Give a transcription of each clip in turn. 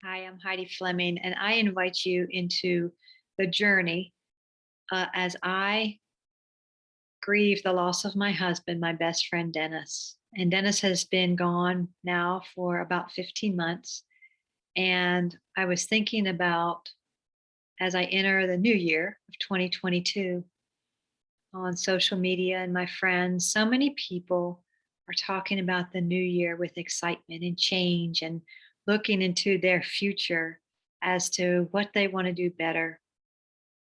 Hi, I'm Heidi Fleming, and I invite you into the journey as I grieve the loss of my husband, my best friend, Dennis. And Dennis has been gone now for about 15 months. And I was thinking about as I enter the new year of 2022 on social media and my friends, so many people are talking about the new year with excitement and change and looking into their future as to what they want to do better.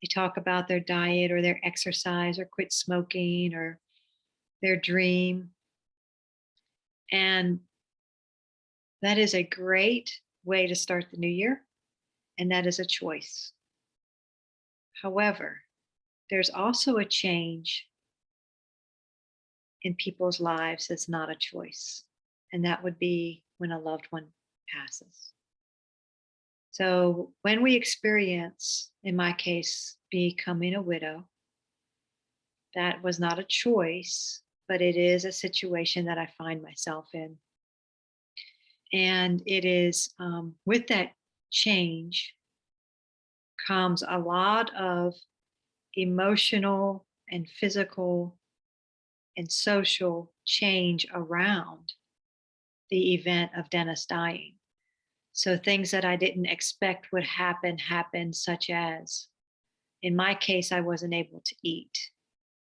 They talk about their diet or their exercise or quit smoking or their dream. And that is a great way to start the new year. And that is a choice. However, there's also a change in people's lives that's not a choice. And that would be when a loved one passes. So when we experience, in my case, becoming a widow, that was not a choice, but it is a situation that I find myself in. And it is with that change comes a lot of emotional and physical and social change around the event of Dennis dying. So things that I didn't expect would happen happened, such as in my case, I wasn't able to eat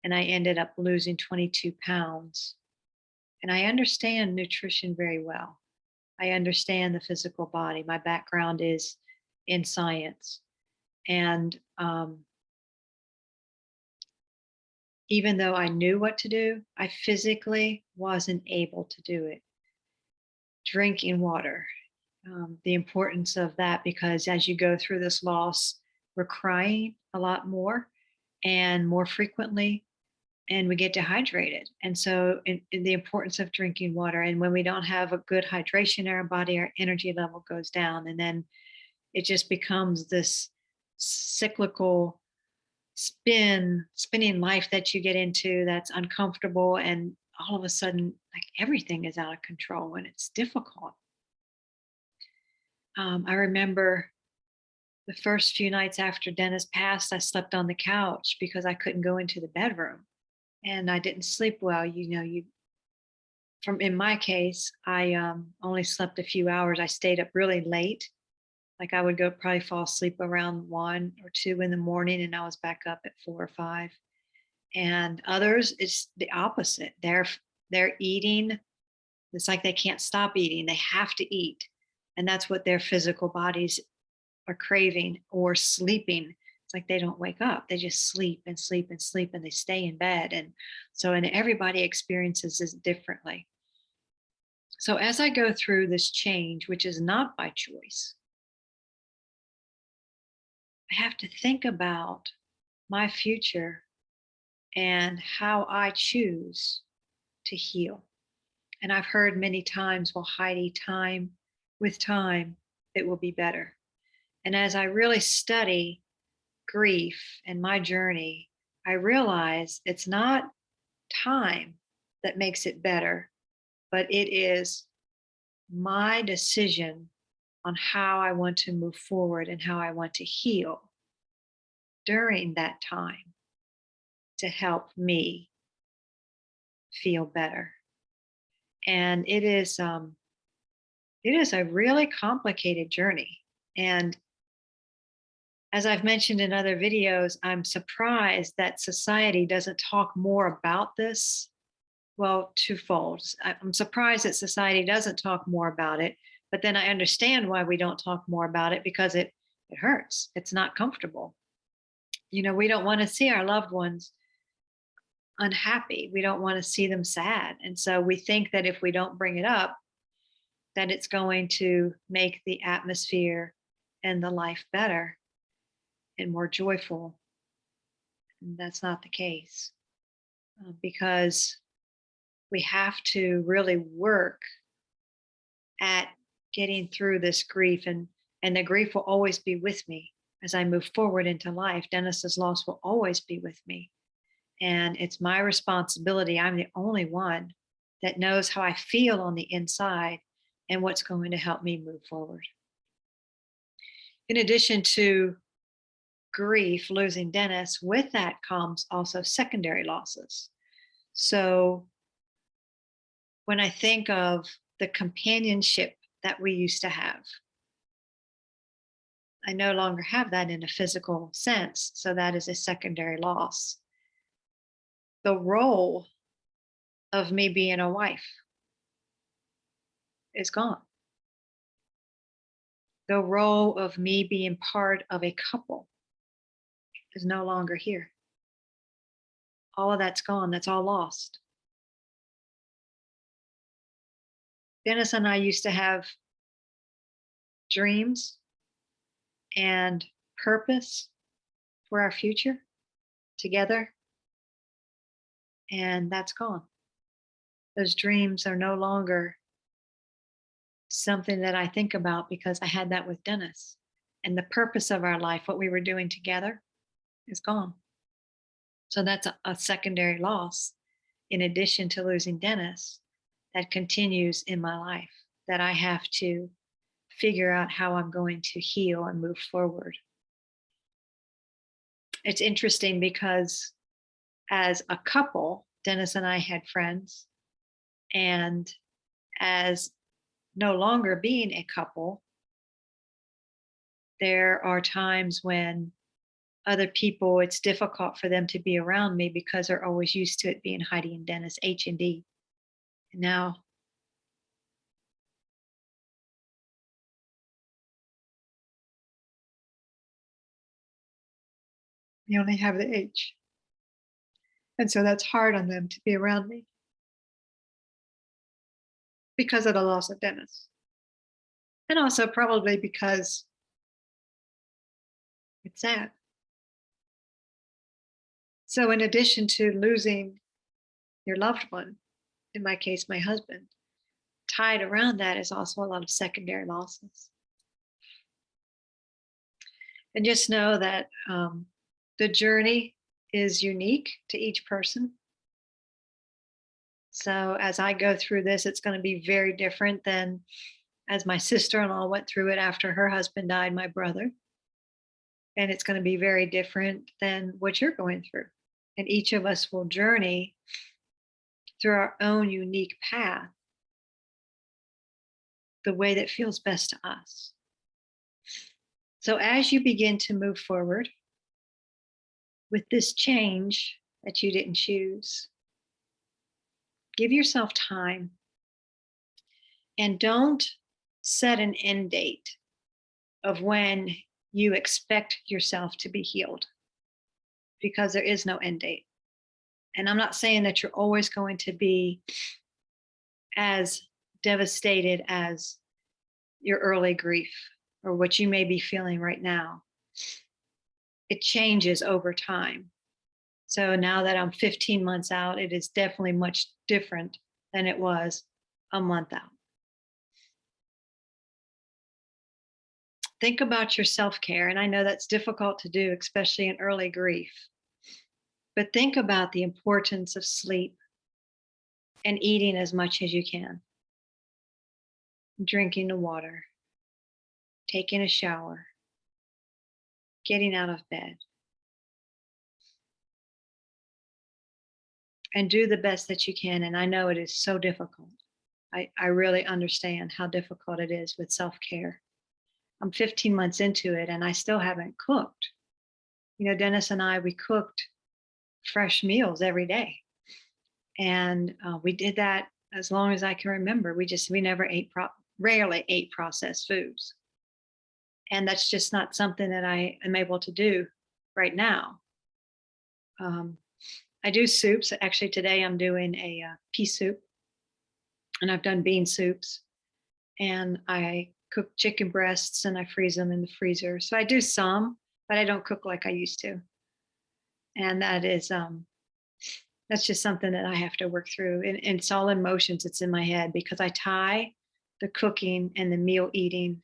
and I ended up losing 22 pounds. And I understand nutrition very well. I understand the physical body. My background is in science. And even though I knew what to do, I physically wasn't able to do it. Drinking water, the importance of that, because as you go through this loss, we're crying a lot more and more frequently, and we get dehydrated. And so, in the importance of drinking water. And when we don't have a good hydration in our body, our energy level goes down. And then it just becomes this cyclical spinning life that you get into that's uncomfortable. And all of a sudden, like everything is out of control and it's difficult. I remember the first few nights after Dennis passed, I slept on the couch because I couldn't go into the bedroom and I didn't sleep well. You from in my case, I only slept a few hours. I stayed up really late. Like I would go probably fall asleep around 1 or 2 in the morning, and I was back up at 4 or 5. And others, it's the opposite. They're eating. It's like they can't stop eating. They have to eat, and that's what their physical bodies are craving. Or sleeping. It's like they don't wake up. They just sleep and sleep and sleep, and they stay in bed. And everybody experiences this differently. So as I go through this change, which is not by choice, I have to think about my future and how I choose to heal. And I've heard many times, well, Heidi, with time, it will be better. And as I really study grief and my journey, I realize it's not time that makes it better, but it is my decision on how I want to move forward and how I want to heal during that time to help me feel better. And it is a really complicated journey. And as I've mentioned in other videos, I'm surprised that society doesn't talk more about this. Well, twofold. I'm surprised that society doesn't talk more about it, but then I understand why we don't talk more about it, because it hurts. It's not comfortable. We don't want to see our loved ones unhappy. We don't want to see them sad. And so we think that if we don't bring it up, that it's going to make the atmosphere and the life better and more joyful. And that's not the case, because we have to really work at getting through this grief, and the grief will always be with me as I move forward into life. Dennis's loss will always be with me, and it's my responsibility. I'm the only one that knows how I feel on the inside and what's going to help me move forward. In addition to grief, losing Dennis, with that comes also secondary losses. So when I think of the companionship that we used to have, I no longer have that in a physical sense. So that is a secondary loss. The role of me being a wife is gone. The role of me being part of a couple is no longer here. All of that's gone. That's all lost. Dennis and I used to have dreams and purpose for our future together, and that's gone. Those dreams are no longer something that I think about because I had that with Dennis. And the purpose of our life, what we were doing together, is gone. So that's a secondary loss in addition to losing Dennis that continues in my life that I have to figure out how I'm going to heal and move forward. It's interesting because as a couple, Dennis and I had friends, and as no longer being a couple, there are times when other people, it's difficult for them to be around me because they're always used to it being Heidi and Dennis, H and D. And now we only have the H. And so that's hard on them to be around me because of the loss of Dennis. And also probably because it's sad. So, in addition to losing your loved one, in my case, my husband, tied around that is also a lot of secondary losses. And just know that the journey is unique to each person. So, as I go through this, it's going to be very different than as my sister in law went through it after her husband died, my brother. And it's going to be very different than what you're going through. And each of us will journey through our own unique path the way that feels best to us. So as you begin to move forward with this change that you didn't choose, give yourself time and don't set an end date of when you expect yourself to be healed, because there is no end date. And I'm not saying that you're always going to be as devastated as your early grief or what you may be feeling right now. It changes over time. So now that I'm 15 months out, it is definitely much different than it was a month out. Think about your self care. And I know that's difficult to do, especially in early grief. But think about the importance of sleep and eating as much as you can, drinking the water, taking a shower, getting out of bed, and do the best that you can. And I know it is so difficult. I really understand how difficult it is with self care. I'm 15 months into it and I still haven't cooked. You know, Dennis and I, we cooked fresh meals every day. And we did that as long as I can remember. We never rarely ate processed foods. And that's just not something that I am able to do right now. I do soups. Actually, today I'm doing a pea soup, and I've done bean soups, and I cook chicken breasts and I freeze them in the freezer. So I do some, but I don't cook like I used to. And that's just something that I have to work through. And it's all emotions. It's in my head because I tie the cooking and the meal eating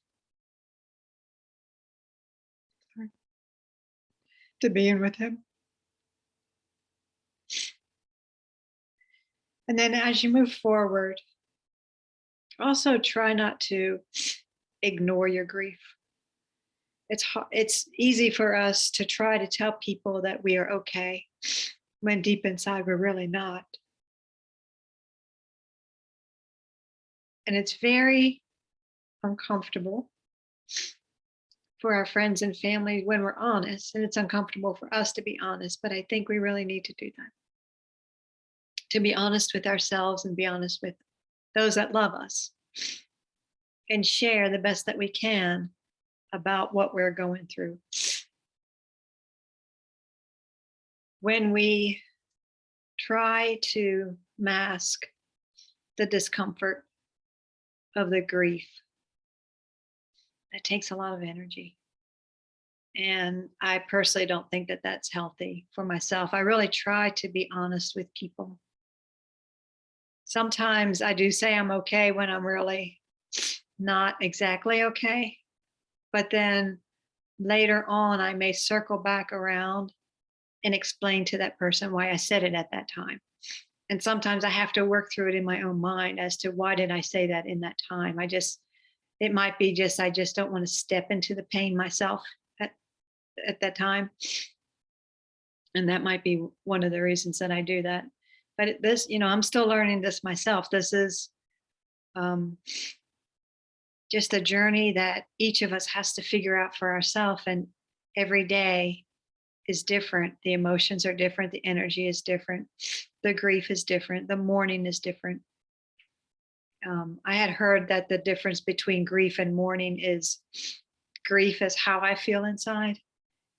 to being with him. And then as you move forward, also try not to ignore your grief. it's easy for us to try to tell people that we are okay when deep inside we're really not. And it's very uncomfortable for our friends and family when we're honest, and it's uncomfortable for us to be honest, but I think we really need to do that. To be honest with ourselves and be honest with those that love us and share the best that we can about what we're going through. When we try to mask the discomfort of the grief, that takes a lot of energy. And I personally don't think that that's healthy for myself. I really try to be honest with people. Sometimes I do say I'm okay when I'm really not exactly okay. But then later on, I may circle back around and explain to that person why I said it at that time. And sometimes I have to work through it in my own mind as to why did I say that in that time. It might be just, I just don't want to step into the pain myself at that time. And that might be one of the reasons that I do that. But this, I'm still learning this myself. This is um, just a journey that each of us has to figure out for ourselves. And every day is different. The emotions are different. The energy is different. The grief is different. The mourning is different. I had heard that the difference between grief and mourning is grief is how I feel inside,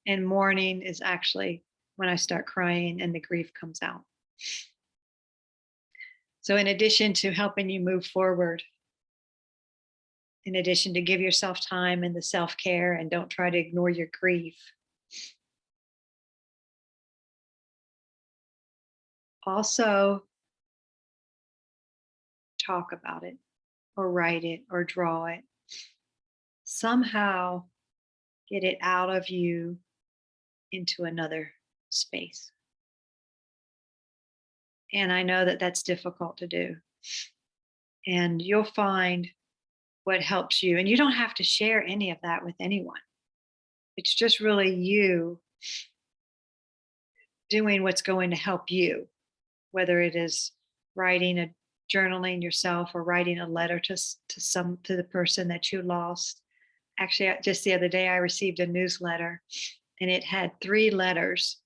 and mourning is actually when I start crying and the grief comes out. So, in addition to helping you move forward, in addition to give yourself time and the self care and don't try to ignore your grief, also talk about it or write it or draw it. Somehow get it out of you into another space. And I know that that's difficult to do. And you'll find what helps you. And you don't have to share any of that with anyone. It's just really you doing what's going to help you, whether it is writing a journaling yourself or writing a letter to the person that you lost. Actually, just the other day, I received a newsletter and it had 3 letters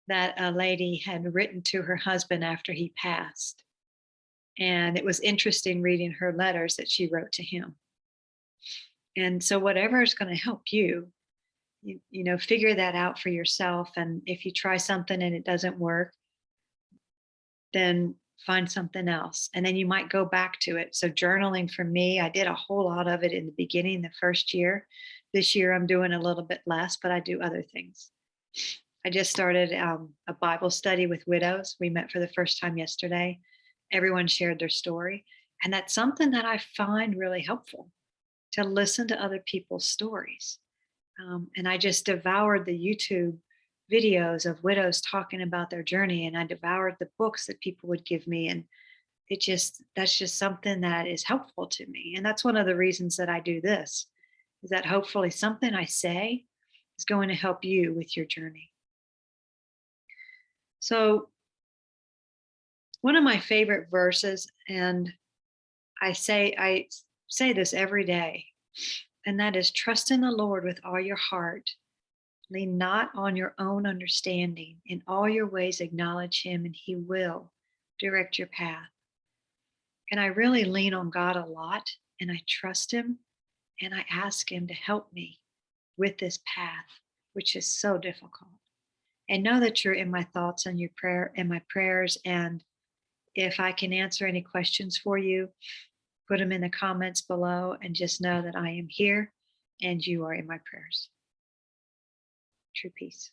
that a lady had written to her husband after he passed. And it was interesting reading her letters that she wrote to him. And so, whatever is going to help you, figure that out for yourself. And if you try something and it doesn't work, then find something else. And then you might go back to it. So, journaling for me, I did a whole lot of it in the beginning, the first year. This year, I'm doing a little bit less, but I do other things. I just started a Bible study with widows. We met for the first time yesterday. Everyone shared their story. And that's something that I find really helpful, to listen to other people's stories. And I just devoured the YouTube videos of widows talking about their journey, and I devoured the books that people would give me. And that's just something that is helpful to me. And that's one of the reasons that I do this, is that hopefully something I say is going to help you with your journey. So, one of my favorite verses, and I say this every day, and that is, trust in the Lord with all your heart. Lean not on your own understanding. In all your ways acknowledge him, and he will direct your path. And I really lean on God a lot, and I trust him, and I ask him to help me with this path, which is so difficult. And know that you're in my thoughts and my prayers. And if I can answer any questions for you, put them in the comments below, and just know that I am here and you are in my prayers. True peace.